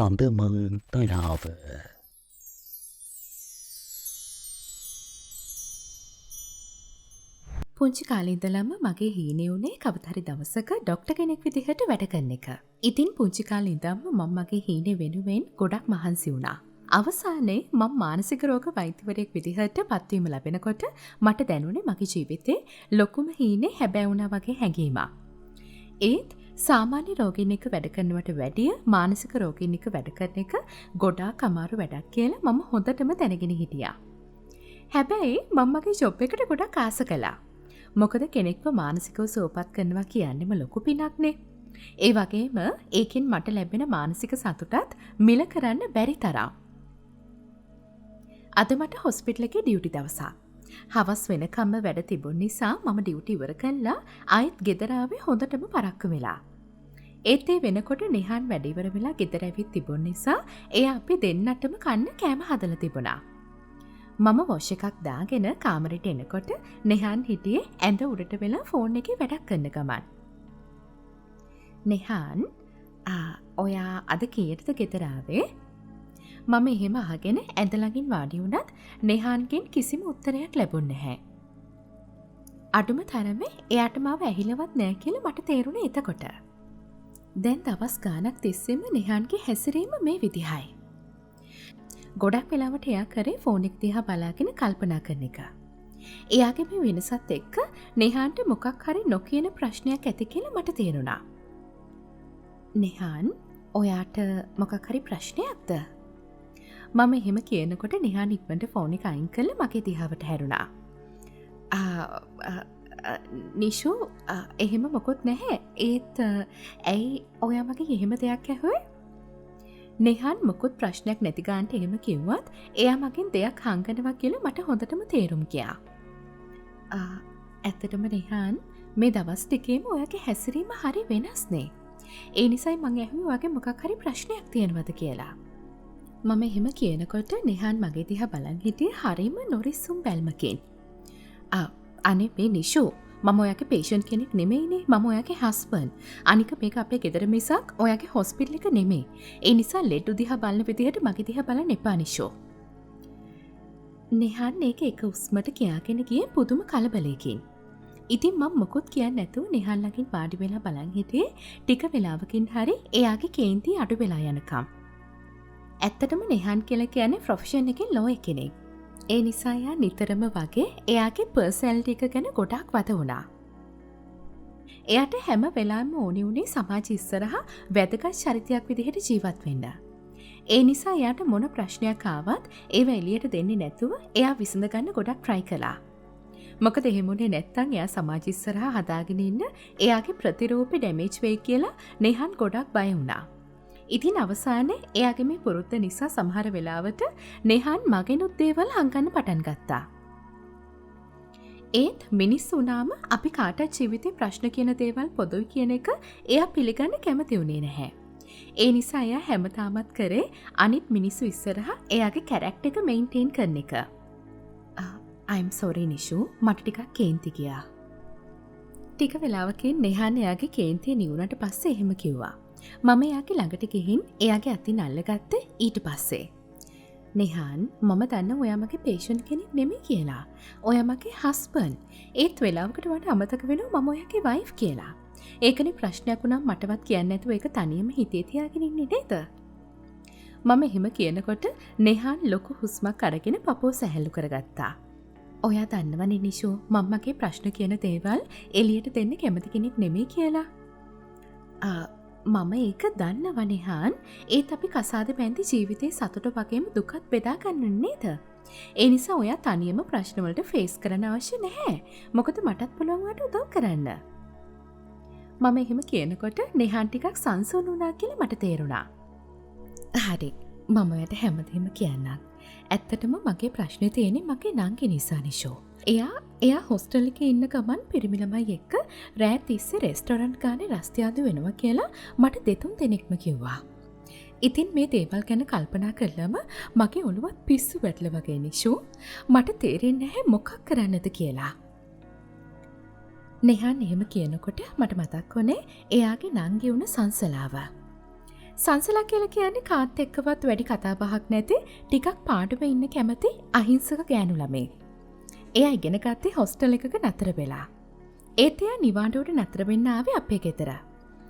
සඳමන්තලාව පුංචි කාලේ ඉඳලම මගේ හීනේ උනේ කවදාහරි දවසක ડોක්ටර් කෙනෙක් විදිහට වැඩ කරන එක. ඉතින් පුංචි කාලේ ඉඳන්ම මම මගේ හීනේ වෙනුවෙන් ගොඩක් මහන්සි වුණා. අවසානයේ මම මානසික රෝග වෛද්‍යවරයෙක් විදිහට පත්වීම ලැබෙනකොට මට දැනුනේ මගේ ජීවිතේ ලොකුම හීනේ හැබෑ වුණා වගේ හැඟීමක්. ඒත් සාමාන්‍ය රෝගීන් එක්ක වැඩ කරනවට වැඩිය මානසික රෝගීන් එක්ක වැඩ කරන එක ගොඩාක් අමාරු වැඩක් කියලා මම හොඳටම දැනගෙන හිටියා. හැබැයි මම මගේ ජොබ් එකට ගොඩක් ආස කළා. මොකද කෙනෙක්ව මානසිකව සුවපත් කරනවා කියන්නේම ලොකු පිනක්නේ. ඒ වගේම ඒකෙන් මට ලැබෙන මානසික සතුටත් මිල කරන්න බැරි තරම්. අද මට හොස්පිටල් එකේ ඩියුටි දවසක්. හවස් වෙනකම්ම වැඩ තිබුණ නිසා මම ඩියුටි ඉවර කළා ආයෙත් ගෙදර ආවේ හොඳටම පරක්කු වෙලා. ඒත් ඒ වෙනකොට නිහාන් වැඩ ඉවර වෙලා ගෙදර ඇවිත් තිබුණ නිසා එයා අපි දෙන්නටම කන්න කෑම හදලා තිබුණා. මම වොෂ් එකක් දාගෙන කාමරෙට එනකොට නෙහාන් හිටියේ ඇඳ උඩට වෙලා ෆෝන් එකේ වැඩක් කරන ගමන්. නෙහාන් ඔයා අද කීයටද ගෙදර ආවේ? මම එහෙම අහගෙන ඇඳ ළඟින් වාඩි වුණත් නෙහාන්ගෙන් කිසිම උත්තරයක් ලැබුණ නැහැ. අඩුම තරමේ එයාට මාව ඇහිලවත් නෑ කියලා මට තේරුණේ එතකොට. දැන් දවස් ගාණක් තිස්සෙම නෙහාන්ගේ හැසිරීම මේ විදිහයි. ගොඩක් වෙලාවට එයා කරේ ෆෝන් එක දිහා බලාගෙන කල්පනා කරන එක. එයාගේ මේ වෙනසත් එක්ක නෙහාන්ට මොකක් හරි නොකියන ප්‍රශ්නයක් ඇති කියලා මට තේරුණා. නෙහාන්, ඔයාට මොකක් හරි ප්‍රශ්නයක්ද? මම එහෙම කියනකොට නෙහාන් ඉක්මනට ෆෝන් එක අයින් කරලා මගේ දිහාවට හැරුණා. නිෂු, එහෙම මොකොත් නැහැ. ඒත් ඇයි ඔයා මගෙන් එහෙම දෙයක් ඇහුවේ? නෙහාන් මොකුත් ප්‍රශ්නයක් නැති ගාන්ට එහෙම කිව්වත් එයා මගෙන් දෙයක් හංගනවා කියලා මට හොඳටම තේරුම් ගියා. ඇත්තටම නෙහාන්, මේ දවස් ටිකේම ඔයාගේ හැසිරීම හරි වෙනස්නේ. ඒ නිසයි මං ඇහුවේ ඔයාගේ මොකක් හරි ප්‍රශ්නයක් තියෙනවද කියලා. මම එහෙම කියනකොට නෙහාන් මගේ දිහා බලන් හිටියේ හරිම නොරිස්සුම් බැල්මකින්. අනේ මේ නිෂු, මම ඔයාගේ පේෂන්ට් කෙනෙක් නෙමෙයිනේ. මම ඔයාගේ හස්බන්ඩ්. අනික මේක අපේ ගෙදර මිසක් ඔයාගේ හොස්පිටල් එක නෙමෙයි. ඒ නිසා ලෙඩු දිහා බලන විදිහට මගේ දිහා බලන්න එපා නිෂු. නෙහාන් මේක එක උස්මට කියාගෙන ගියේ පුදුම කලබලයකින්. ඉතින් මම මොකොත් කියන්නේ නැතුව නෙහාන් ළඟින් වාඩි වෙලා බලන් හිටියේ ටික වෙලාවකින් හරි එයාගේ කේන්ති අඩු වෙලා යනකම්. ඇත්තටම නෙහාන් කියලා කියන්නේ ප්‍රොෆෙෂන් එකේ ලෝය කෙනෙක්. ඒ නිසා එයා නිතරම වගේ එයාගේ පර්සනැලිටි එක ගැන ගොඩක් වද වුණා. එයාට හැම වෙලාවෙම ඕනි වුණේ සමාජ ඉස්සරහා වැදගත් චරිතයක් විදිහට ජීවත් වෙන්න. ඒ නිසා එයාට මොන ප්‍රශ්නයක් ආවත් ඒව එළියට දෙන්නේ නැතුව එයා විසඳ ගන්න ගොඩක් try කළා. මොකද එහෙම උනේ නැත්තම් එයා සමාජ ඉස්සරහා හදාගෙන ඉන්න එයාගේ ප්‍රතිරූපේ ඩැමේජ් වෙයි කියලා නෙහාන් ගොඩක් බය වුණා. ඉතින් අවසානයේ එයාගේ මේ පුරුද්ද නිසා සමහර වෙලාවට නෙහාන් මගෙනුත් දේවල් හංගන්න පටන් ගත්තා. ඒත් මිනිස්සු වුණාම අපි කාටත් ජීවිතේ ප්‍රශ්න කියන දේවල් පොදුයි කියන එක එයා පිළිගන්න කැමති වුණේ නැහැ. ඒ නිසා එයා හැමතාමත් කරේ අනිත් මිනිස්සු ඉස්සරහා එයාගේ කැරක්ටර් එක මේන්ටේන් කරන එක. I'm sorry නිෂු, මට ටිකක් කේන්ති ගියා. ටික වෙලාවකින් නෙහාන් එයාගේ කේන්තිය නිවුණට පස්සේ එහෙම කිව්වා. මම එයාගේ ළඟට ගිහින් එයාගේ අතින් අල්ලගත්තේ ඊට පස්සේ. නෙහාන්, මම දන්න ඔයා මගේ පේෂන්ට් කෙනෙක් නෙමෙයි කියලා. ඔයා මගේ හස්බන්ඩ්. ඒත් වෙලාවකට වට අමතක වෙනවා මම ඔයාගේ වයිෆ් කියලා. ඒකනේ ප්‍රශ්නයක් වුණා මටවත් කියන්නේ නැතුව ඒක තනියම හිතේ තියාගෙන ඉන්නේ නේද? මම එහෙම කියනකොට නෙහාන් ලොකු හුස්මක් අරගෙන පපුව සැහැල්ලු කරගත්තා. ඔයා දන්නවනේ නිෂු, මම මගේ ප්‍රශ්න කියන දේවල් එළියට දෙන්න කැමති කෙනෙක් නෙමෙයි කියලා. මම ඒක දන්නවා නෙහාන්. ඒත් අපි කසාද බැඳි ජීවිතේ සතුට වගේම දුකත් බෙදා ගන්න නේද? ඒ නිසා ඔයා තනියම ප්‍රශ්න වලට ෆේස් කරන්න අවශ්‍ය නැහැ. මොකද මටත් පුළුවන් වට උදව් කරන්න. මම එහෙම කියනකොට නෙහාන් ටිකක් සංසුන් වුණා කියලා මට තේරුණා. හරි, මම ඔයාට හැමදේම කියන්නම්. ඇත්තටම මගේ ප්‍රශ්නේ තියෙන්නේ මගේ නංගි නිසා නිෂෝ. එයා හොස්ටල් එකේ ඉන්න ගමන් පිරිමි ළමයි එක්ක රෑ තිස්සේ රෙස්ටොරන්ට් ගානේ රස්තියාදු වෙනවා කියලා මට දෙතුන් දෙනෙක්ම කිව්වා. ඉතින් මේ දේවල් ගැන කල්පනා කරලම මගේ ඔළුවත් පිස්සු වැටලා වගේ නිෂෝ. මට තේරෙන්නේ නැහැ මොකක් කරන්නද කියලා. නෙහාන් එහෙම කියනකොට මට මතක් වුණේ එයාගේ නංගි වුණ සංසලාව. සංසලා කියලා කියන්නේ කාත් එක්කවත් වැඩි කතා බහක් නැති ටිකක් පාඩුව ඉන්න කැමති අහිංසක ගෑනු ළමෙක්. එයා ඉගෙන ගත්තේ හොස්ටල් එකක නතර වෙලා. ඒත් එයා නිවාඩුවට නතර වෙන්න ආවේ අපේ ගෙදර.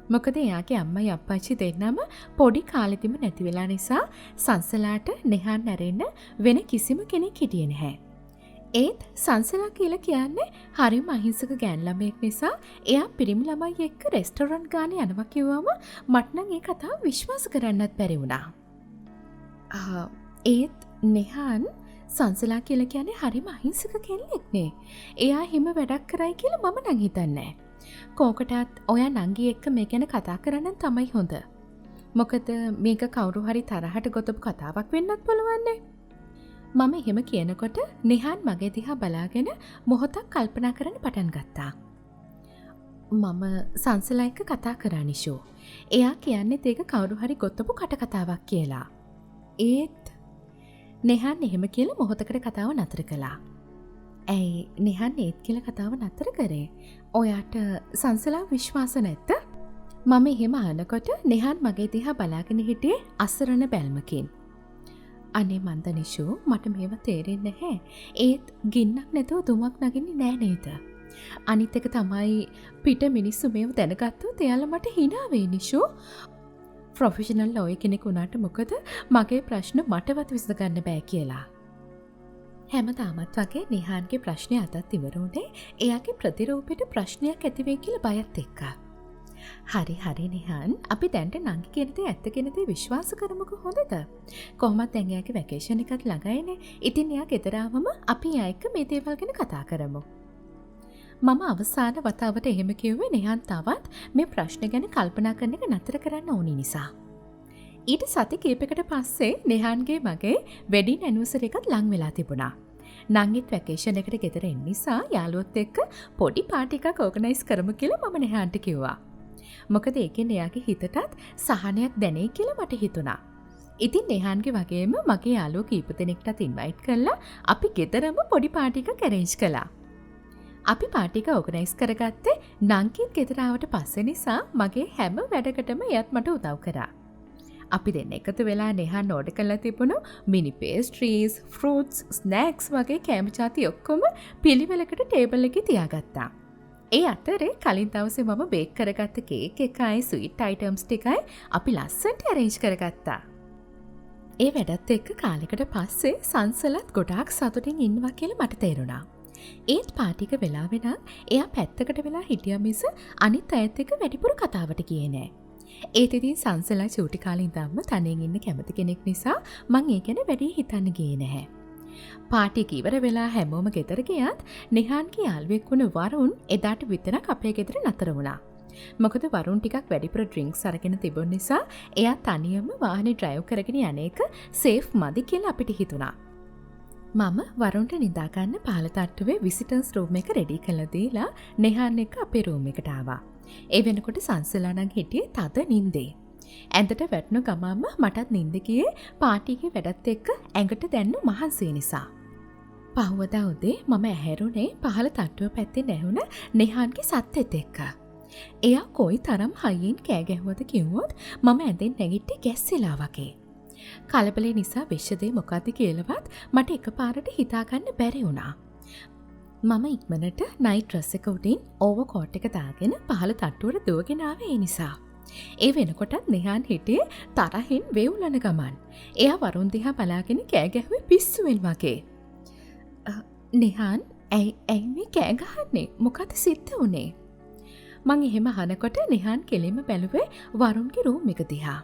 මොකද එයාගේ අම්මයි අප්පච්චි දෙන්නම පොඩි කාලෙදිම නැති වෙලා නිසා සංසලාට නෙහාන් නැරෙන්න වෙන කිසිම කෙනෙක් හිටියේ නැහැ. ඒත් සංසලා කියලා කියන්නේ හරිම අහිංසක ගෑන් ළමයෙක් නිසා එයා පිරිමි ළමයි එක්ක රෙස්ටොරන්ට් ගානේ යනවා කිව්වම මට නම් ඒ කතාව විශ්වාස කරන්නත් බැරි වුණා. ඒත් නෙහාන් සංසලා කියලා කියන්නේ හරිම අහිංසක කෙනෙක් නේ. එයා හිම වැඩක් කරයි කියලා මම නම් හිතන්නේ. කෝකටත් ඔයා නංගි එක්ක මේ ගැන කතා කරන්න තමයි හොඳ. මොකද මේක කවුරු හරි තරහට ගොතපු කතාවක් වෙන්නත් පුළුවන්නේ. මම එහෙම කියනකොට නෙහාන් මගේ දිහා බලාගෙන මොහොතක් කල්පනා කරන්න පටන් ගත්තා. මම සංසලා එක්ක කතා කරා නිෂෝ. එයා කියන්නේ ඒක කවුරු හරි ගොතපු කටකතාවක් කියලා. ඒත් නෙහාන් එහෙම කියලා මොහොතකට කතාව නතර කළා. ඇයි නෙහාන් ඒත් කියලා කතාව නතර කරේ? ඔයාට සංසලා විශ්වාස නැත්ද? මම එහෙම අහනකොට නෙහාන් මගේ දිහා බලාගෙන හිටියේ අසරණ බැල්මකින්. අනේ මන්ද නිෂෝ මට මේව තේරෙන්නේ නැහැ. ඒත් ගින්නක් නැතුව දුමක් නගින්නේ නෑ නේද? අනිත් එක තමයි පිට මිනිස්සු මේව දැනගත්තොත් එයාලා මට hina වෙයි නිෂෝ. ප්‍රොෆෙෂනල් ලෝයර් කෙනෙක් වුණාට මොකද මගේ ප්‍රශ්න මටවත් විසඳගන්න බෑ කියලා. හැමදාමත් වගේ නෙහාන්ගේ ප්‍රශ්නය අතත් ඉවර වුණේ එයාගේ ප්‍රතිරූපයට ප්‍රශ්නයක් ඇති වෙයි කියලා බයත් එක්ක. හරි නෙහාන් අපි දැන්ට නංගි කියන දේ ඇත්ත කියන දේ විශ්වාස කරමුකෝ හොඳද? කොහොමත් දැන් එයාගේ වැකේෂන් එකත් ළඟයිනේ. ඉතින් එයා ගෙදර ආවම අපි එයා එක්ක මේ දේවල් ගැන කතා කරමු. මම අවසාන වතාවට එහෙම කිව්වේ නෙහාන් තවත් මේ ප්‍රශ්න ගැන කල්පනා කරන එක නතර කරන්න ඕනි නිසා. ඊට සති කීපයකට පස්සේ නෙහාන්ගේ මගේ වෙඩින් ඇනිවර්සරි එකත් ලං වෙලා තිබුණා. නංගිත් වැකේෂන් එකට ගෙදර එන්න නිසා යාළුවොත් එක්ක පොඩි පාටි එකක් ඕගනයිස් කරමු කියලා මම නෙහාන්ට කිව්වා. මොකද ඒකෙන් එයාගේ හිතටත් සහනයක් දැනෙයි කියලා මට හිතුණා. ඉතින් නෙහාන්ගේ වගේම මගේ යාළුවෝ කීප දෙනෙක්ටත් ඉන්වයිට් කරලා අපි ගෙදරම පොඩි පාටි එකක් ඇරේන්ජ් කළා. අපි පාටි එක ඕගනයිස් කරගත්තේ නංගිත් ගෙදර ආවට පස්සේ නිසා මගේ හැම වැඩකටම එයත් මට උදව් කරා. අපි දෙන්න එකතු වෙලා නෙහාන් ඕඩර් කරලා තිබුණු මිනි පේස්ට්‍රීස්, ෆෘට්ස්, ස්නැක්ස් වගේ කෑම ජාති ඔක්කොම පිළිවෙලකට ටේබල් එකේ තියාගත්තා. ඒ අතරේ කලින් දවසේ මම බේක් කරගත්ත කේක් එකයි ස්වීට් අයිටම්ස් ටිකයි අපි ලස්සනට ඇරේන්ජ් කරගත්තා. ඒ වැඩත් එක්ක කාලෙකට පස්සේ සංසලත් ගොඩාක් සතුටින් ඉන්නවා කියලා මට තේරුණා. ඒත් පාටි එක වෙලාවෙ නම් එයා පැත්තකට වෙලා හිටියා මිස අනිත් අයත් එක්ක වැඩිපුර කතාවට ගියේ නෑ. ඒත් ඉතින් සංසලා චූටි කාලේ ඉඳන්ම තනියෙන් ඉන්න කැමති කෙනෙක් නිසා මං ඒ ගැන වැඩි හිතන්න ගියේ නැහැ. පාටි එක ඉවර වෙලා හැමෝම ගෙදර ගියත් නෙහාන්ගේ යාළුවෙක් වුණ වරුන් එදාට විතරක් අපේ ගෙදර නතර වුණා. මොකද වරුන් ටිකක් වැඩිපුර ඩ්‍රින්ක්ස් අරගෙන තිබුණ නිසා එයා තනියම වාහනේ ඩ්‍රයිව් කරගෙන යන එක සේෆ් මදි කියලා අපිට හිතුණා. මම වරුන්ට නිදාගන්න පහළ තට්ටුවේ විසිටර්ස් රූම් එක රෙඩි කරලා දීලා නෙහාන් එක්ක අපේ රූම් එකට ආවා. ඒ වෙනකොට සංසලා නම් හිටියේ තද නිින්දේ. ඇඳට වැටුණු ගමන්ම මටත් නිින්ද ගියේ පාටි එකේ වැඩත් එක්ක ඇඟට දැන්නු මහන්සිය නිසා. පහුවදා උදේ මම ඇහැරුණේ පහළ තට්ටුව පැත්තේ නැහුණ නෙහාන්ගේ සත්තෙත් එක්ක. එයා කොයි තරම් හයියෙන් කෑ ගැහුවද කිව්වොත් මම ඇඳෙන් නැගිට්ටේ ගැස්සෙලා වගේ. කලබලේ නිසා වෙච්ච දේ මොකද්ද කියලාවත් මට එකපාරට හිතාගන්න බැරි වුණා. මම ඉක්මනට නයිට් ඩ්‍රෙස් එක උඩින් ඕවර්කෝට් එක දාගෙන පහළ තට්ටුවට දුවගෙන ආවේ ඒ නිසා. ඒ වෙනකොටත් නෙහාන් හිටියේ තරහින් වේවුලන ගමන්. එයා වරුන් දිහා බලාගෙන කෑ ගැහුවේ පිස්සුවෙන් වගේ. නෙහාන් ඇයි මේ කෑ ගහන්නේ? මොකද සිද්ධ වුනේ? මං එහෙම අහනකොට නෙහාන් කෙලින්ම බැලුවේ වරුන්ගේ රූම් එක දිහා.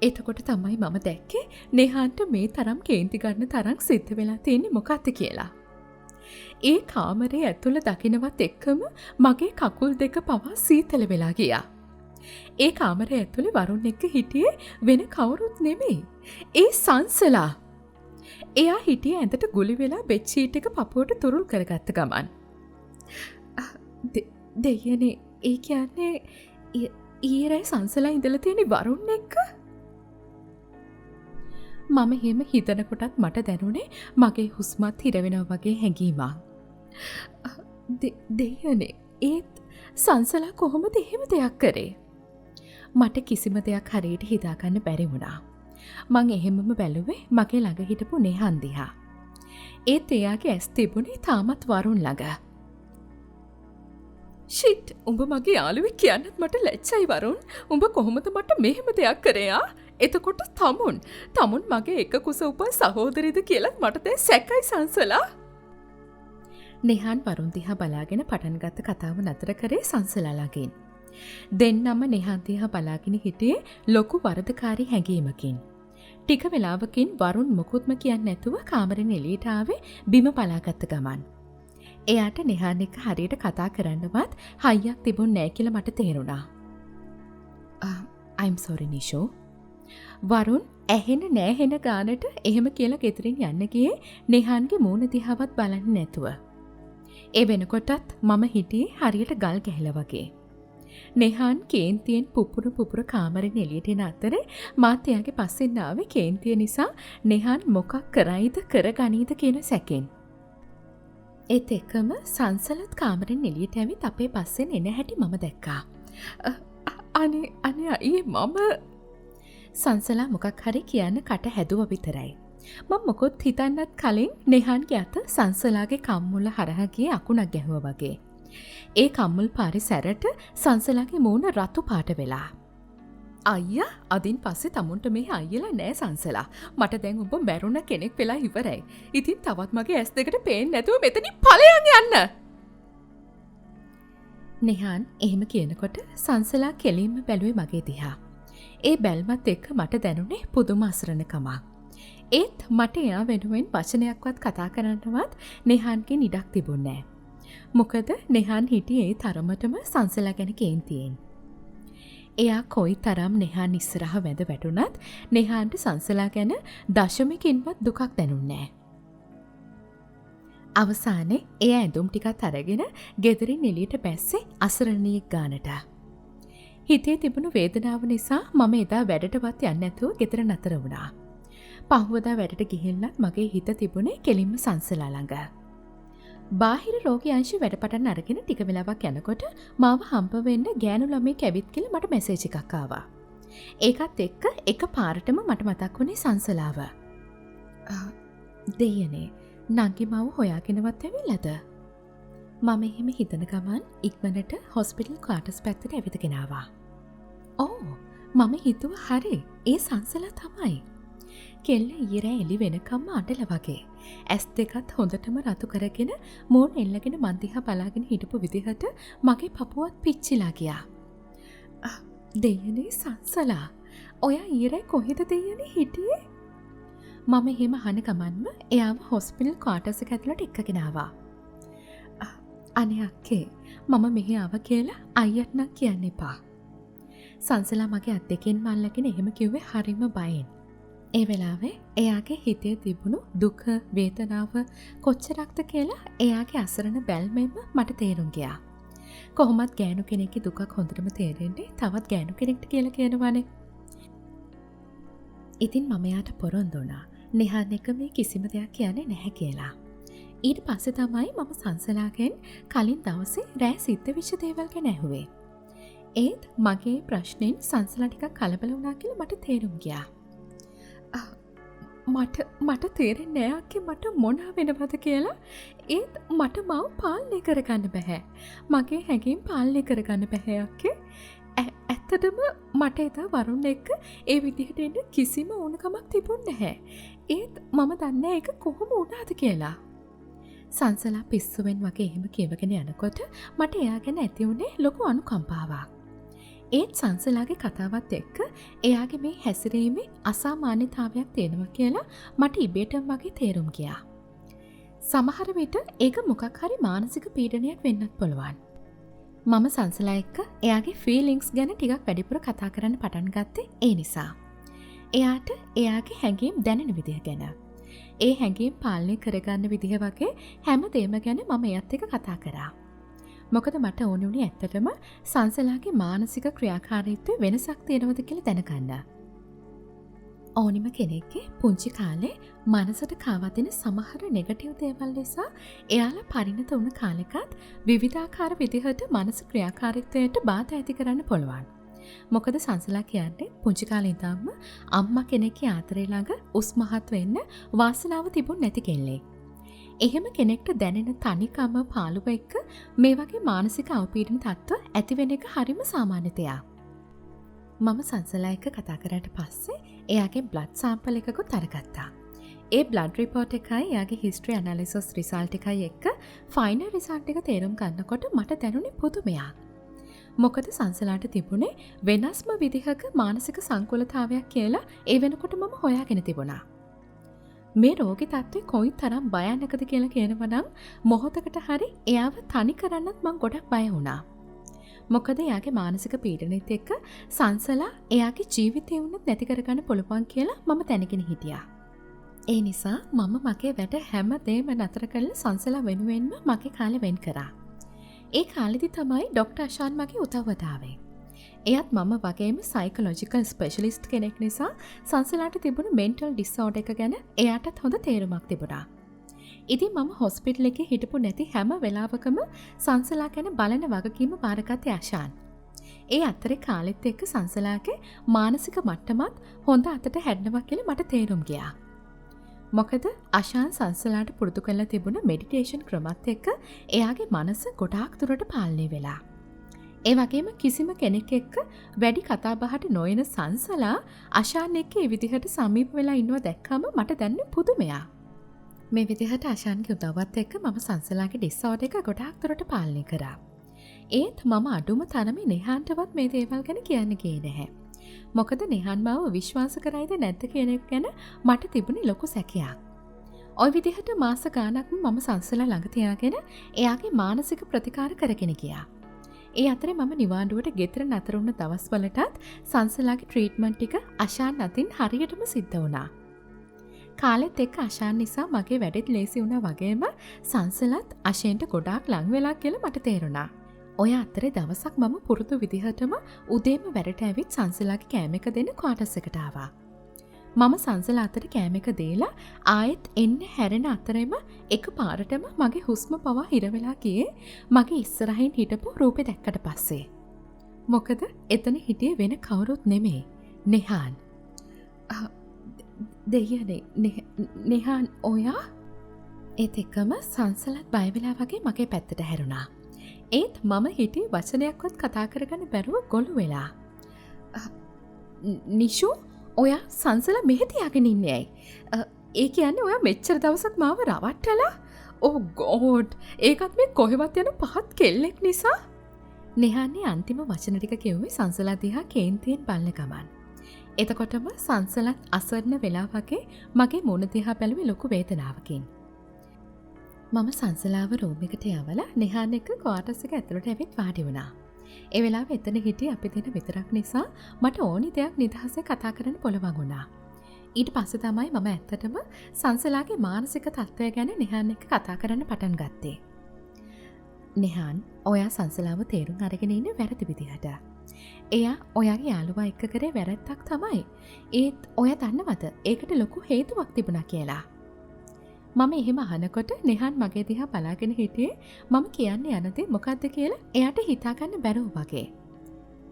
එතකොට තමයි මම දැක්කේ නෙහාන්ට මේ තරම් කේන්ති ගන්න තරම් සිද්ධ වෙලා තියෙන්නේ මොකක්ද කියලා. ඒ කාමරේ ඇතුළ දකින්නවත් එක්කම මගේ කකුල් දෙක පවා සීතල වෙලා ගියා. ඒ කාමරේ ඇතුලේ වරුන් එක්ක හිටියේ වෙන කවුරුත් නෙමෙයි. ඒ සංසලා. එයා හිටියේ ඇඳට ගුලි වෙලා බෙඩ් ෂීට් එක පපුවට තුරුල් කරගත්ත ගමන්. දෙයනේ ඒ කියන්නේ ඊරේ සංසලා ඉඳලා තියෙන වරුන් එක්ක මම එහෙම හිතනකොටත් මට දැනුනේ මගේ හුස්මත් හිර වෙනවා වගේ හැඟීමක්. දෙයනේ ඒත් සංසලා කොහොමද එහෙම දෙයක් කරේ? මට කිසිම දෙයක් හරියට හිතාගන්න බැරි වුණා. මං එහෙමම බැලුවේ මගේ ළඟ හිටපු නෙහන් දිහා. ඒත් එයාගේ ඇස් තිබුණේ තාමත් වරුන් ළඟ. ෂිට්, උඹ මගේ යාළුවෙක් කියන්නත් මට ලැජ්ජයි වරුන්. උඹ කොහොමද මට මෙහෙම දෙයක් කරේ? එතකොට තමුන් මගේ එක කුස උපන් සහෝදරිද කියලා මට දැන් සැකයි සංසලා. නෙහාන් වරුන් දිහා බලාගෙන පටන් ගත්ත කතාව නතර කරේ සංසලා ළඟින්. දෙන්නම නෙහාන් දිහා බලාගෙන හිටියේ ලොකු වරදකාරී හැඟීමකින්. ටික වෙලාවකින් වරුන් මොකුත්ම කියන්නේ නැතුව කාමරෙන් එළියට ආවේ බිම බලාගත්ත ගමන්. එයාට නෙහාන් එක්ක හරියට කතා කරන්නවත් හයියක් තිබුණ නෑ කියලා මට තේරුණා. I'm sorry නිෂෝ. වරුන් ඇහෙන නෑහෙන ගානට එහෙම කියලා ගෙදරින් යන්න ගියේ නෙහාන්ගේ මූණ දිහාවත් බලන්නේ නැතුව. ඒ වෙනකොටත් මම හිටියේ හරියට ගල් ගැහිලා වගේ. නෙහාන් කේන්තියෙන් පුපුර කාමරෙන් එළියට එන අතරේ මාත් එයාගේ පස්සෙන් ආවේ කේන්තිය නිසා නෙහාන් මොකක් කරයිද කරගනීද කියන සැකෙන්. ඒත් එක්කම සංසලත් කාමරෙන් එළියට ඇවිත් අපේ පස්සෙන් එන හැටි මම දැක්කා. අනේ අයියේ මම සංසලා මොකක් හරි කියන්න කට හැදුව විතරයි. මම මොකොත් හිතන්නත් කලින් නෙහාන්ගේ අත සංසලාගේ කම්මුල හරහා ගියේ අකුණක් ගැහුවා වගේ. ඒ කම්මුල් පාරේ සැරට සංසලාගේ මූණ රතු පාට වෙලා. අයියා, අදින් පස්සේ තමුන්ට මේ අයියලා නෑ සංසලා. මට දැන් ඔබ මැරුණ කෙනෙක් වෙලා ඉවරයි. ඉතින් තවත් මගේ ඇස් දෙකට පේන්නේ නැතුව මෙතනින් ඵලයන් යන්න. නෙහාන් එහෙම කියනකොට සංසලා කෙලින්ම බැලුවේ මගේ දිහා. ඒ බැල්මත් එක්ක මට දැනුනේ පුදුම අසරණකමක්. ඒත් මට එයා වෙනුවෙන් වචනයක්වත් කතා කරන්නවත් නෙහාන්ගේ ඉඩක් තිබුණේ නෑ. මොකද නෙහාන් හිටියේ ඒ තරමටම සංසලා ගැන කේන්තියෙන්. එයා කොයි තරම් නෙහාන් ඉස්සරහ වැඳ වැටුණත් නෙහාන්ට සංසලා ගැන දශමකින්වත් දුකක් දැනුන්නේ නෑ. අවසානයේ එයා ඇඳුම් ටිකත් අරගෙන ගෙදරින් එළියට බැස්සේ අසරණියෙක් ගානට. හිතේ තිබුණු වේදනාව නිසා මම එදා වැඩටවත් යන්නේ නැතුව ගෙදර නතර වුණා. පහුවදා වැඩට ගිහිල්ලත් මගේ හිත තිබුණේ කෙලින්ම සංසලා ළඟ. බාහිර රෝගී අංශ වැඩ පටන් අරගෙන ටික වෙලාවක් යනකොට මාව හම්බ වෙන්න ගෑනු ළමෙක් ඇවිත් කියලා මට මැසේජ් එකක් ආවා. ඒකත් එක්ක එක පාරටම මට මතක් වුණේ සංසලාව. දෙයනේ, නංගි මාව හොයාගෙනවත් ඇවිල්ලාද? මම එහෙම හිතන ගමන් ඉක්මනට හොස්පිටල් ක්වාටර්ස් පැත්තට ඇවිදගෙන ආවා. ඔව්, මම හිතුවා හරි, ඒ සංසලා තමයි. කෙල්ල ඊරෑ එළි වෙනකම්ම අඬලා වගේ. ඇස් දෙකත් හොඳටම රතු කරගෙන මූණ එල්ලගෙන මන් දිහා බලාගෙන හිටපු විදිහට මගේ පපුවත් පිච්චිලා ගියා. දෙයනේ සංසලා, ඔයා ඊරෑ කොහෙද දෙයනේ හිටියේ? මම එහෙම අහන ගමන්ම එයාව හොස්පිටල් ක්වාටර්ස් එක ඇතුළට එක්කගෙන ආවා. අනේ අක්කේ, මම මෙහි ආව කියලා අයියට නම් කියන්න එපා. සංසලා මගේ අත් දෙකෙන් මල්ලගෙන එහෙම කිව්වේ හරිම බයෙන්. ඒ වෙලාවේ එයාගේ හිතේ තිබුණු දුක, වේදනාව කොච්චරක්ද කියලා එයාගේ අසරණ බැල්මෙන්ම මට තේරුම් ගියා. කොහොමත් ගෑනු කෙනෙක්ගේ දුකක් හොඳටම තේරෙන්නේ තවත් ගෑනු කෙනෙක්ට කියලා කියනවනේ. ඉතින් මම එයාට පොරොන්දු වුණා නෙහාන් එක මේ කිසිම දෙයක් කියන්නේ නැහැ කියලා. ඊට පස්සේ තමයි මම සංසලාගෙන් කලින් දවසේ රෑ සිද්ධ වෙච්ච දේවල් ගැන ඇහුවේ. ඒත් මගේ ප්‍රශ්නෙන් සංසලා ටිකක් කලබල වුණා කියලා මට තේරුම් ගියා. මට තේරෙන්නේ නෑ අක්කේ මට මොනා වෙනවද කියලා. ඒත් මට මව පාලනය කරගන්න බැහැ. මගේ හැඟීම් පාලනය කරගන්න බැහැ අක්කේ. ඇත්තටම මට එදා වරුන් එක්ක ඒ විදිහට එන්න කිසිම ඕනකමක් තිබුණ නැහැ. ඒත් මම දන්නේ ඒක කොහොම වුණාද කියලා. සංසලා පිස්සුවෙන් වගේ එහෙම කියවගෙන යනකොට මට එයා ගැන ඇති වුණේ ලොකු අනුකම්පාවක්. ඒත් සංසලාගේ කතාවත් එක්ක එයාගේ මේ හැසිරීමේ අසාමාන්‍යතාවයක් තියෙනවා කියලා මට ඉබේටම වගේ තේරුම් ගියා. සමහර විට ඒක මොකක් හරි මානසික පීඩනයක් වෙන්නත් පුළුවන්. මම සංසලා එක්ක එයාගේ ෆීලිංග්ස් ගැන ටිකක් වැඩිපුර කතා කරන්න පටන් ගත්තේ ඒ නිසා. එයාට එයාගේ හැඟීම් දැනෙන විදිහ ගැන. ඒ හැඟීම් පාලනය කරගන්න විදිහ වගේ හැම දේම ගැන මම එයත් එක්ක කතා කරා. මොකද මට ඕනි වුණේ ඇත්තටම සංසලාගේ මානසික ක්‍රියාකාරීත්වයේ වෙනසක් තියෙනවද කියලා දැනගන්න. ඕනිම කෙනෙක්ගේ පුංචි කාලේ මනසට කාවදින සමහර නෙගටිව් දේවල් නිසා එයාලා පරිණත වුණ කාලෙකත් විවිධාකාර විදිහට මනස ක්‍රියාකාරීත්වයට බාධා ඇති කරන්න පුළුවන්. මොකද සංසලා කියන්නේ පුංචි කාලේ ඉඳන්ම අම්මා කෙනෙක්ගේ ආතරේ ළඟ උස් මහත් වෙන්න වාසනාව තිබුණ නැති කෙල්ලෙක්. එහෙම කෙනෙක්ට දැනෙන තනිකම පාළුව එක්ක මේ වගේ මානසික අවපීඩන තත්ත්ව ඇති වෙන එක හරිම සාමාන්‍ය දෙයක්. මම සංසලා එක්ක කතා කරාට පස්සේ එයාගේ බ්ලඩ් සෑම්පල් එකකුත් අරගත්තා. ඒ බ්ලඩ් රිපෝට් එකයි එයාගේ හිස්ටරි ඇනලිසිස් රිසල්ට් එකයි එක්ක ෆයිනල් රිසල්ට් එක තේරුම් ගන්නකොට මට දැනුනේ පුදුමයක්. මොකද සංසලාට තිබුණේ වෙනස්ම විදිහක මානසික සංකුලතාවයක් කියලා ඒ වෙනකොට මම හොයාගෙන තිබුණා. මේ රෝගී තත්ත්වය කොයි තරම් භයානකද කියලා කියනවා නම් මොහොතකට හරි එයාව තනි කරන්නත් මං ගොඩක් බය වුණා. මොකද එයාගේ මානසික පීඩනෙත් එක්ක සංසලා එයාගේ ජීවිතය වුණත් නැති කරගන්න පුළුවන් කියලා මම දැනගෙන හිටියා. ඒ නිසා මම මගේ වැඩ හැම දේම නතර කරලා සංසලා වෙනුවෙන්ම මගේ කාලෙ වෙන් කරා. ඒ කාලෙදි තමයි ඩොක්ටර් අෂාන් මගේ උදව්වට ආවේ. එයත් මම වගේම සයිකොලොජිකල් ස්පෙෂලිස්ට් කෙනෙක් නිසා සංසලාට තිබුණු මෙන්ටල් ඩිසෝඩර් එක ගැන එයාටත් හොඳ තේරුමක් තිබුණා. ඉතින් මම හොස්පිටල් එකේ හිටපු නැති හැම වෙලාවකම සංසලා ගැන බලන වගකීම බාරගත්තේ අෂාන්. ඒ අතරේ කාලෙත් එක්ක සංසලාගේ මානසික මට්ටමත් හොඳ අතට හැදෙනවා කියලා මට තේරුම් ගියා. මොකද අෂාන් සංසලාට පුරුදු කරලා තිබුණ මෙඩිටේෂන් ක්‍රමත් එක්ක එයාගේ මනස ගොඩාක් දුරට පාලනය වෙලා. ඒ වගේම කිසිම කෙනෙක් එක්ක වැඩි කතාබහට නොයන සංසලා අෂාන් එක්ක ඒ විදිහට සමීප වෙලා ඉන්නවා දැක්කම මට දැනෙන්නේ පුදුමයක්. මේ විදිහට අෂාන්ගේ උදව්වත් එක්ක මම සංසලාගේ ඩිසෝඩර් එක ගොඩාක් දුරට පාලනය කරා. ඒත් මම අඩුම තරමේ නෙහාන්ටවත් මේ දේවල් ගැන කියන්න ගියේ නැහැ. මොකද නෙහාන් මාව විශ්වාස කරයිද නැද්ද කියන එක ගැන මට තිබුණේ ලොකු සැකයක්. ওই විදිහට මාස ගාණක්ම මම සංසලා ළඟ තියාගෙන එයාගේ මානසික ප්‍රතිකාර කරගෙන ගියා. ඒ අතරේ මම නිවාඩුවට ගෙදර නතර වුණ දවස්වලටත් සංසලාගේ ට්‍රීට්මන්ට් ටික අෂාන් අතින් හරියටම සිද්ධ වුණා. කාලෙත් එක්ක අෂාන් නිසා මගේ වැඩෙත් ලේසි වුණා වගේම සංසලත් අෂේන්ට ගොඩාක් ලං වෙලා කියලා මට තේරුණා. ඔය අතරේ දවසක් මම පුරුදු විදිහටම උදේම වැඩට ඇවිත් සංසලාගේ කෑම එක දෙන්න ක්වාටර්ස් එකට ආවා. මම සංසලා අතට කෑම එක දීලා ආයෙත් එන්න හැරෙන අතරෙම එක පාරටම මගේ හුස්ම පවා හිර වෙලා ගියේ මගේ ඉස්සරහින් හිටපු රූපේ දැක්කට පස්සේ. මොකද එතන හිටියේ වෙන කවුරුත් නෙමෙයි නෙහාන්. දෙයනේ නෙහාන් ඔයා ඒත් එක්කම සංසලත් බය වෙලා වගේ මගේ පැත්තට හැරුණා. ඒත් මම හිටියේ වචනයක්වත් කතා කරගන්න බැරුව ගොළු වෙලා. නිෂු ඔයා සංසලා මෙහෙ තියාගෙන ඉන්නේ ඇයි? ඒ කියන්නේ ඔයා මෙච්චර දවසක් මාව රවට්ටලා? ඕ ගෝඩ් ඒකත් මේ කොහෙවත් යන පහත් කෙල්ලෙක් නිසා? නෙහාන්නේ අන්තිම වචන ටික කිව්වේ සංසලා දිහා කේන්තියෙන් බලන ගමන්. එතකොටම සංසලත් අසරණ වෙලා වගේ මගේ මුණ දිහා බැලුවේ ලොකු වේදනාවකින්. මම සංසලාව රූම් එකට යවලා නෙහාන් එක්ක ක්වාටර්ස් එක ඇතුළට ඇවිත් වාඩි වුණා. ඒ වෙලාවේ එතන හිටියේ අපි දෙන විතරක් නිසා මට ඕනි දෙයක් නිදහසේ කතා කරන්න පුළුවන් වුණා. ඊට පස්සේ තමයි මම ඇත්තටම සංසලාගේ මානසික තත්ත්වය ගැන නෙහාන් එක්ක කතා කරන්න පටන් ගත්තේ. නෙහාන්, ඔයා සංසලාව තේරුම් අරගෙන ඉන්නේ වැරදි විදිහට. එයා ඔයාගේ යාළුවා එක්ක කරේ වැරැද්දක් තමයි. ඒත් ඔයා දන්නවද ඒකට ලොකු හේතුවක් තිබුණා කියලා? මම එහෙම අහනකොට නෙහාන් මගේ දිහා බලාගෙන හිටියේ මම කියන්න යන දේ මොකක්ද කියලා එයාට හිතාගන්න බැරුව වගේ.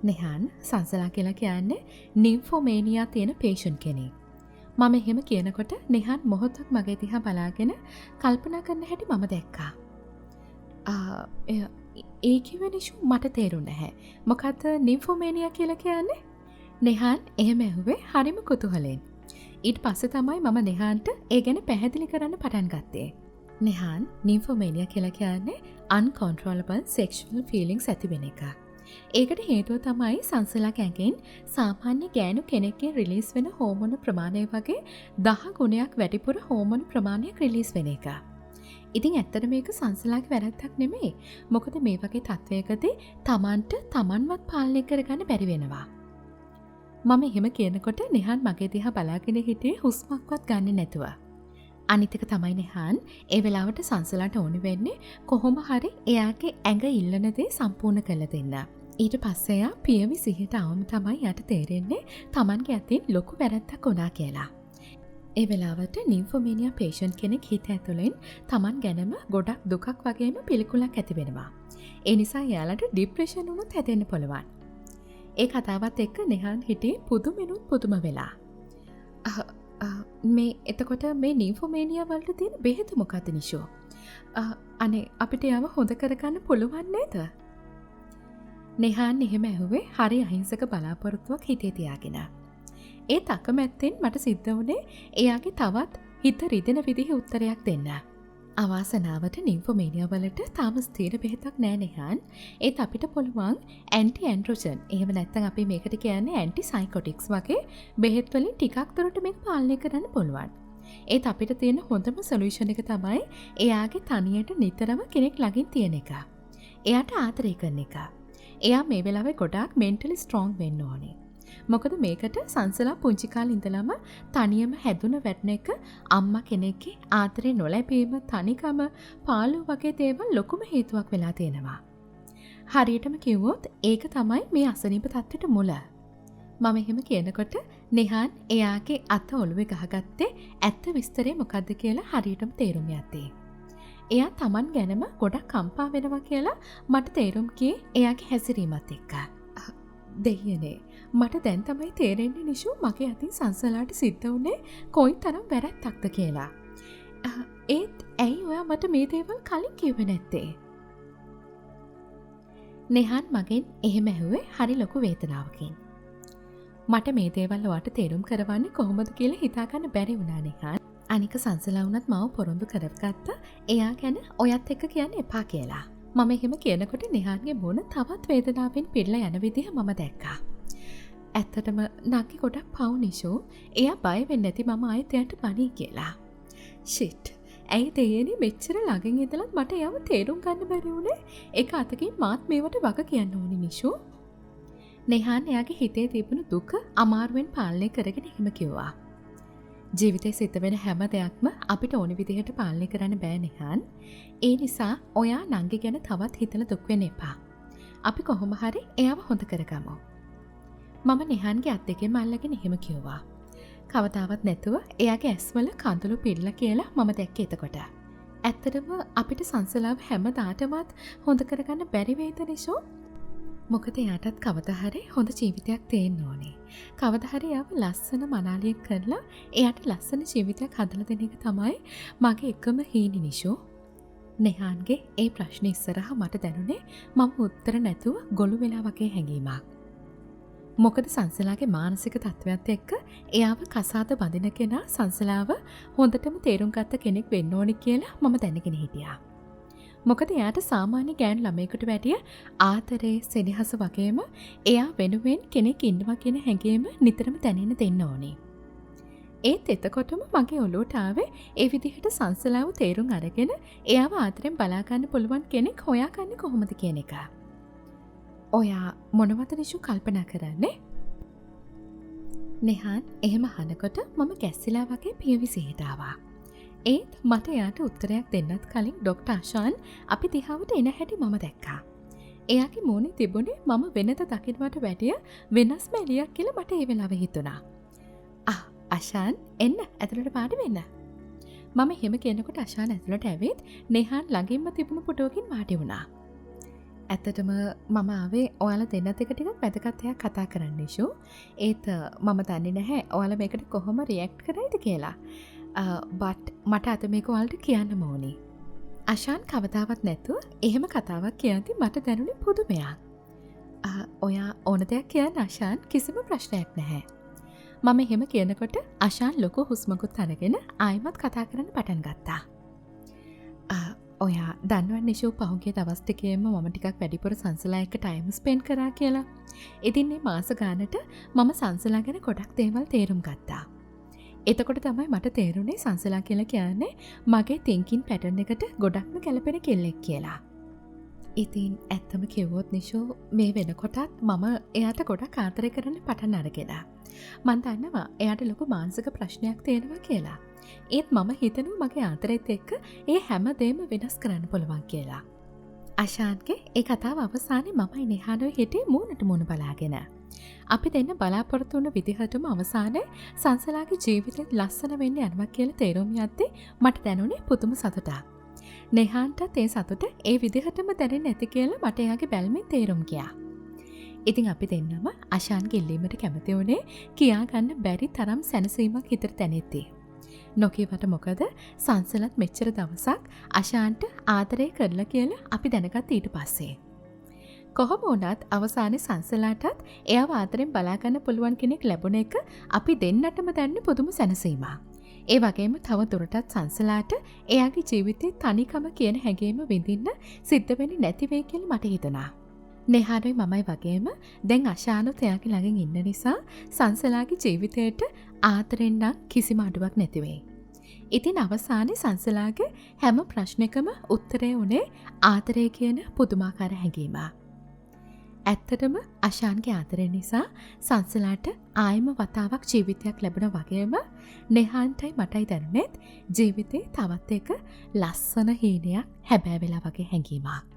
නෙහාන්, සංසලා කියලා කියන්නේ නිම්ෆෝමේනියා තියෙන පේෂන්ට් කෙනෙක්. මම එහෙම කියනකොට නෙහාන් මොහොතක් මගේ දිහා බලාගෙන කල්පනා කරන හැටි මම දැක්කා. ඒ කිව්වේ නිෂු මට තේරුන්නේ නැහැ. මොකද්ද නිම්ෆෝමේනියා කියලා කියන්නේ? නෙහාන් එහෙම ඇහුවේ හරිම කුතුහලෙන්. ඊට පස්සේ තමයි මම නෙහාන්ට ඒ ගැන පැහැදිලි කරන්න පටන් ගත්තේ. නෙහාන්, නිම්ෆෝමේනියා කියලා කියන්නේ uncontrollable sexual feelings ඇති වෙන එක. ඒකට හේතුව තමයි සංසලාගේ ඇඟෙන් සාමාන්‍ය ගෑනු කෙනෙක්ගෙන් රිලීස් වෙන හෝමෝන ප්‍රමාණය වගේ 10 ගුණයක් වැඩිපුර හෝමෝන ප්‍රමාණයක් රිලීස් වෙන එක. ඉතින් ඇත්තට මේක සංසලාගේ වැරැද්දක් නෙමෙයි. මොකද මේ වගේ තත්වයකදී Tamanට Tamanවත් පාලනය කරගන්න බැරි වෙනවා. මම එහෙම කියනකොට නෙහාන් මගේ දිහා බලාගෙන හිටියේ හුස්මක්වත් ගන්නෙ නැතුව. අනිත් එක තමයි නෙහාන් ඒ වෙලාවට සංසලාට ඕනි වෙන්නේ කොහොම හරි එයාගේ ඇඟ ඉල්ලන දේ සම්පූර්ණ කරලා දෙන්න. ඊට පස්සේ එයා පියවි සිහියට આવම තමයි යට තේරෙන්නේ Tamanගේ අතින් ලොකු වැරැද්දක් වුණා කියලා. ඒ වෙලාවට නිම්ෆෝමේනියා පේෂන්ට් කෙනෙක් හිත ඇතුලෙන් Taman ගැනම ගොඩක් දුකක් වගේම පිළිකුලක් ඇති වෙනවා. ඒ නිසා එයාලට ડિප්‍රෙෂන් වුණත් හැදෙන්න පුළුවන්. ඒ කතාවත් එක්ක නෙහාන් හිටියේ පුදුමෙනුත් පුදුම වෙලා. මේ එතකොට මේ නීෆෝමේනියා වලට තියෙන බෙහෙත මොකක්ද නිෂෝ? අනේ අපිට යව හොඳ කරගන්න පුළුවන් නේද? නෙහාන් එහෙම ඇහුවේ හරි අහිංසක බලාපොරොත්තුවක් හිතේ තියාගෙන. ඒ තකමැත්තෙන් මට සිද්ධ වුණේ එයාගේ තවත් හිත රිදෙන විදිහේ උත්තරයක් දෙන්න. අවාසනාවට නිම්ෆෝමේනියා වලට තාම ස්ථීර බෙහෙතක් නෑ නෙහාන්. ඒත් අපිට පුළුවන් ඇන්ටි ඇන්ඩ්‍රොජන් එහෙම නැත්නම් අපි මේකට කියන්නේ ඇන්ටි සයිකොටික්ස් වගේ බෙහෙත් වලින් ටිකක් දුරට මේක පාලනය කරන්න පුළුවන්. ඒත් අපිට තියෙන හොඳම සොලියුෂන් එක තමයි එයාගේ තනියට නිතරම කෙනෙක් ළඟින් තියෙන එක. එයාට ආදරය කරන එක. එයා මේ වෙලාවේ ගොඩාක් මෙන්ටලි ස්ට්‍රෝං වෙන්න ඕනේ. මොකද මේකට සංසලා පුංචි කාලේ ඉඳලම තනියම හැදුන වැටෙන එක අම්මා කෙනෙක්ගේ ආදරේ නොලැබීම තනිකම පාළුව වගේ දේවල් ලොකුම හේතුවක් වෙලා තියෙනවා. හරියටම කිව්වොත් ඒක තමයි මේ අසනීප තත්ත්වෙට මුල. මම එහෙම කියනකොට නෙහාන් එයාගේ අත ඔළුවේ ගහගත්තේ ඇත්ත විස්තරේ මොකද්ද කියලා හරියටම තේරුම් යත්තේ. එයා Taman ගැනම ගොඩක් කම්පා වෙනවා කියලා මට තේරුම් ගියේ එයාගේ හැසිරීමත් එක්ක. දෙයියනේ මට දැන් තමයි තේරෙන්නේ නිෂු මගේ අතින් සංසලාට සිද්ධ වුණේ කොයි තරම් වැරැද්දක්ද කියලා. ඒත් ඇයි ඔයා මට මේ දේවල් කලින් කිව්වේ නැත්තේ? නෙහාන් මගෙන් එහෙම ඇහුවේ හරි ලොකු වේදනාවකින්. මට මේ දේවල් ඔයාට තේරුම් කරවන්නේ කොහොමද කියලා හිතාගන්න බැරි වුණා නෙහාන්. අනික සංසලා වුණත් මාව පොරොන්දු කරගත්ත එයා ගැන ඔයත් එක්ක කියන්න එපා කියලා. මම එහෙම කියනකොට නෙහාන්ගේ මුණ තවත් වේදනාවෙන් පිරලා යන විදිහ මම දැක්කා. ඇත්තටම නංගි ගොඩක් පව් නිෂෝ. එයා බය වෙන්නේ නැති මම ආයෙත් එයාට බනී කියලා. ෂිට්. ඇයි දෙයනේ මෙච්චර ළඟින් ඉඳලත් මට එයාව තේරුම් ගන්න බැරි වුණේ? ඒක අතකින් මාත් මේවට වග කියන්න ඕනි නිෂෝ. නෙහාන් එයාගේ හිතේ තිබුණු දුක අමාරුවෙන් පාලනය කරගෙන එහෙම කිව්වා. ජීවිතේ සිද්ධ වෙන හැම දෙයක්ම අපිට ඕනි විදිහට පාලනය කරන්න බෑ නෙහාන්. ඒ නිසා ඔයා නංගි ගැන තවත් හිතලා දුක් වෙන්න එපා. අපි කොහොම හරි එයාව හොඳ කරගමු. මම නෙහාන්ගේ අත් දෙකෙන් අල්ලගෙන එහෙම කිව්වා. කවදාවත් නැතුව එයාගේ ඇස්වල කඳුළු පිරලා කියලා මම දැක්කේ එතකොට. ඇත්තටම අපිට සංසලාව හැමදාටමත් හොඳ කරගන්න බැරි වේද නිෂෝ? මොකද එයාටත් කවදා හරි හොඳ ජීවිතයක් තියෙන්න ඕනේ. කවදා හරි එයාව ලස්සන මනාලියක් කරලා එයාට ලස්සන ජීවිතයක් හදලා දෙන එක තමයි මගේ එකම හීනි නිෂෝ. නෙහාන්ගේ ඒ ප්‍රශ්නේ ඉස්සරහා මට දැනුනේ මම උත්තර නැතුව ගොළු වෙලා වගේ හැඟීමක්. මොකද සංසලාගේ මානසික තත්ත්වයත් එක්ක එයාව කසාද බඳින කෙනා සංසලාව හොඳටම තේරුම් ගත්ත කෙනෙක් වෙන්න ඕනි කියලා මම දැනගෙන හිටියා. මොකද එයාට සාමාන්‍ය ගෑනු ළමයෙකුට වැඩිය ආදරේ සෙනෙහස වගේම එයා වෙනුවෙන් කෙනෙක් ඉන්නවා කියන හැඟීම නිතරම දැනෙන්න දෙන්න ඕනේ. ඒත් එතකොටම මගේ ඔලුවට ආවේ ඒ විදිහට සංසලාව තේරුම් අරගෙන එයාව ආදරෙන් බලා ගන්න පුළුවන් කෙනෙක් හොයාගන්නේ කොහොමද කියන එක. ඔයා මොනවද නිෂු කල්පනා කරන්නේ? නෙහාන් එහෙම අහනකොට මම ගැස්සිලා වගේ පියවිසිහිට ආවා. ඒත් මට එයාට උත්තරයක් දෙන්නත් කලින් ඩොක්ටර් ආෂාන් අපි දිහාවට එන හැටි මම දැක්කා. එයාගේ මූණේ තිබුණේ මම වෙනද දකින්නට වැඩිය වෙනස්ම එළියක් කියලා මට ඒ වෙලාවේ හිතුණා. ආෂාන් එන්න ඇතුළට පාඩි වෙන්න. මම එහෙම කියනකොට ආෂාන් ඇතුළට ඇවිත් නෙහාන් ළඟින්ම තිබුණු පුටුවකින් වාඩි වුණා. ඇත්තටම මම ආවේ ඔයාලා දෙන්නත් එක ටිකක් වැදගත් දෙයක් කතා කරන්න ඉෂු. ඒත් මම දන්නේ නැහැ ඔයාලා මේකට කොහොම රියැක්ට් කරයිද කියලා. බට් මට අද මේක ඔයාලට කියන්න ඕනේ. ආෂාන් කවදාවත් නැතුව එහෙම කතාවක් කියද්දි මට දැනුනේ පුදුමයක්. ඔයා ඕන දෙයක් කියන්න ආෂාන් කිසිම ප්‍රශ්නයක් නැහැ. මම එහෙම කියනකොට ආෂාන් ලොකු හුස්මකුත් අරගෙන ආයිමත් කතා කරන්න පටන් ගත්තා. ඔයා දන්නවන්නේ නිෂෝ පහුගිය දවස් දෙකේම මම ටිකක් වැඩිපුර සංසලා එක්ක ටයිම් ස්පෙන්ඩ් කරා කියලා. ඉතින් මේ මාස ගානට මම සංසලා ගැන ගොඩක් දේවල් තේරුම් ගත්තා. එතකොට තමයි මට තේරුනේ සංසලා කියලා කියන්නේ මගේ තින්කින් පැටර්න් එකට ගොඩක්ම ගැලපෙන කෙල්ලෙක් කියලා. ඉතින් ඇත්තම කිව්වොත් නිෂෝ මේ වෙනකොටත් මම එයාට ගොඩක් ආදරය කරන්න පටන් අරගෙන. මන් දන්නවා එයාට ලොකු මානසික ප්‍රශ්නයක් තියෙනවා කියලා. ඒත් මම හිතනවා මගේ ආදරෙත් එක්ක ඒ හැම දෙම වෙනස් කරන්න පුළුවන් කියලා. ආෂාන්ගේ ඒ කතාව අවසානයේ මමයි නෙහානුයි හිටියේ මූණට මූණ බලාගෙන. අපි දෙන්න බලාපොරොත්තු වුණ විදිහටම අවසානයේ සංසලාගේ ජීවිතේ ලස්සන වෙන්න යනවා කියලා තේරුම් යද්දී මට දැනුනේ පුදුම සතුටක්. නෙහාන්ටත් ඒ සතුට ඒ විදිහටම දැනෙන්නේ නැති කියලා මට එයාගේ බැල්මෙන් තේරුම් ගියා. ඉතින් අපි දෙන්නම අශාන්ගේ ඉල්ලීමට කැමති වුණේ කියා ගන්න බැරි තරම් සැනසීමක් හිතට දැනෙද්දී. නොකීවට මොකද සංසලත් මෙච්චර දවසක් අශාන්ට ආදරය කරලා කියලා අපි දැනගත් ඊට පස්සේ. කොහොම වුණත් අවසානයේ සංසලාටත් එයාව ආදරෙන් බලාගන්න පුළුවන් කෙනෙක් ලැබුණ එක අපි දෙන්නටම දැනෙන පුදුම සැනසීමක්. ඒ වගේම තව දුරටත් සංසලාට එයාගේ ජීවිතේ තනිකම කියන හැඟීම විඳින්න සිද්ධ වෙන්නේ නැති වෙයි කියලා මට හිතුණා. නෙහාරුයි මමයි වගේම දැන් අශානුත් එයාගේ ළඟින් ඉන්න නිසා සංසලාගේ ජීවිතේට ආදරෙන් නම් කිසිම අඩුවක් නැති වෙයි. ඉතින් අවසානයේ සංසලාගේ හැම ප්‍රශ්නයකම උත්තරය උනේ ආදරය කියන පුදුමාකාර හැඟීමක්. ඇත්තටම අශාන්ගේ ආදරය නිසා සංසලාට ආයම වතාවක් ජීවිතයක් ලැබුණා වගේම නෙහාන්ටයි මටයි දැනුනේත් ජීවිතේ තවත් එක ලස්සන හීනයක් හැබෑ වෙලා වගේ හැඟීමක්.